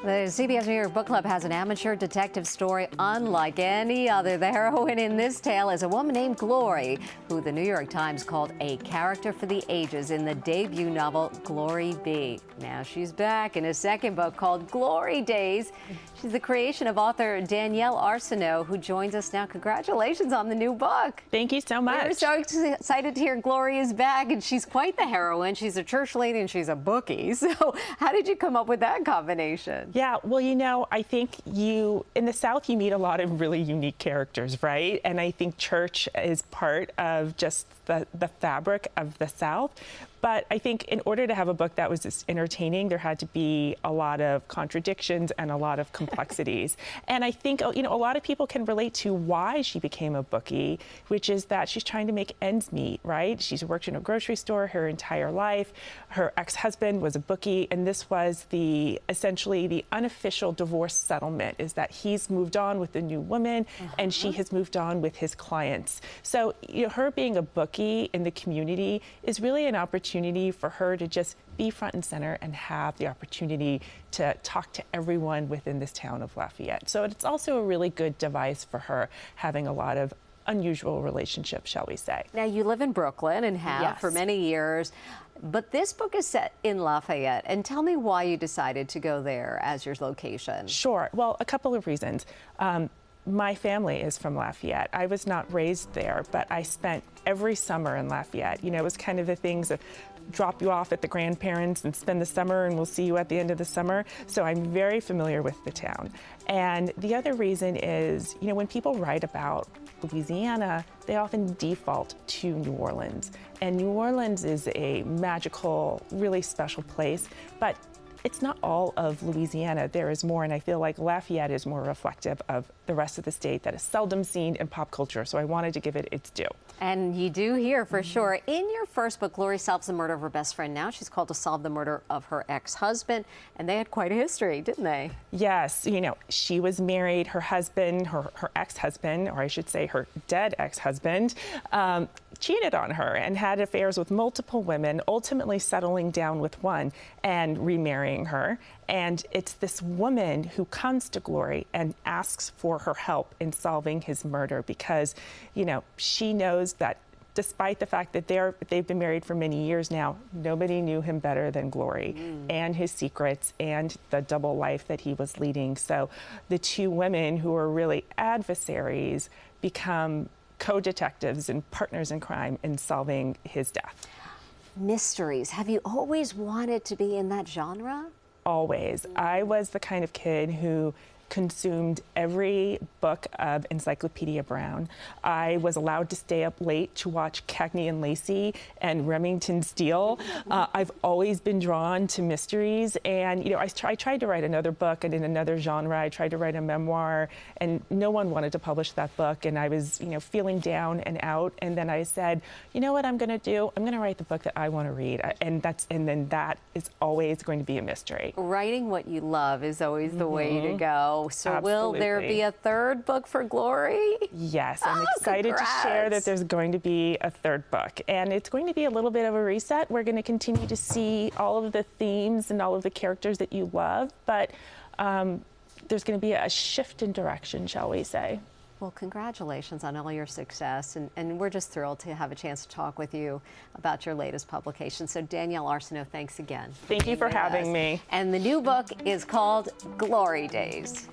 The CBS News Book Club has an amateur detective story unlike any other. The heroine in this tale is a woman named Glory, who the New York Times called a character for the ages in the debut novel Glory Be. Now she's back in a second book called Glory Daze. She's the creation of author Danielle Arceneaux, who joins us now. Congratulations on the new book. Thank you so much. We're so excited to hear Glory is back, and she's quite the heroine. She's a church lady and she's a bookie. So how did you come up with that combination? Yeah, well, you know, I think in the South, you meet a lot of really unique characters, right? And I think church is part of just the fabric of the South. But I think in order to have a book that was just entertaining, there had to be a lot of contradictions and a lot of complexities. And I think, you know, a lot of people can relate to why she became a bookie, which is that she's trying to make ends meet, right? She's worked in a grocery store her entire life. Her ex-husband was a bookie, and this was essentially the unofficial divorce settlement, is that he's moved on with a new woman and she has moved on with his clients. So, you know, her being a bookie in the community is really an opportunity for her to just be front and center and have the opportunity to talk to everyone within this town of Lafayette. So it's also a really good device for her, having a lot of unusual relationships, shall we say. Now, you live in Brooklyn and have for many years, but this book is set in Lafayette. And tell me why you decided to go there as your location. Sure. Well, a couple of reasons. My family is from Lafayette. I was not raised there, but I spent every summer in Lafayette. You know, it was kind of the things of drop you off at the grandparents and spend the summer, and we'll see you at the end of the summer. So I'm very familiar with the town. And the other reason is, you know, when people write about Louisiana, they often default to New Orleans. And New Orleans is a magical, really special place, but it's not all of Louisiana. There is more, and I feel like Lafayette is more reflective of the rest of the state that is seldom seen in pop culture, so I wanted to give it its due. And you do here, for sure. In your first book, Glory solves the murder of her best friend. Now she's called to solve the murder of her ex-husband, and they had quite a history, didn't they? Yes, you know, she was married, her husband, her ex-husband, or I should say her dead ex-husband, cheated on her and had affairs with multiple women, ultimately settling down with one and remarrying her. And it's this woman who comes to Glory and asks for her help in solving his murder because, you know, she knows that despite the fact that they've been married for many years now, nobody knew him better than Glory and his secrets and the double life that he was leading. So the two women who are really adversaries become co-detectives and partners in crime in solving his death. Mysteries. Have you always wanted to be in that genre? Always. I was the kind of kid who consumed every book of Encyclopedia Brown. I was allowed to stay up late to watch Cagney and Lacey and Remington Steele. I've always been drawn to mysteries, and you know, I tried to write another book and in another genre. I tried to write a memoir, and no one wanted to publish that book, and I was, you know, feeling down and out. And then I said, you know what I'm going to do? I'm going to write the book that I want to read, and then that is always going to be a mystery. Writing what you love is always the way to go. So Absolutely. Will there be a third book for Glory? Yes, I'm excited to share that there's going to be a third book. And it's going to be a little bit of a reset. We're going to continue to see all of the themes and all of the characters that you love, but there's going to be a shift in direction, shall we say. Well, congratulations on all your success, and we're just thrilled to have a chance to talk with you about your latest publication. So Danielle Arceneaux, thanks again. Thank you for having me. And the new book is called Glory Daze.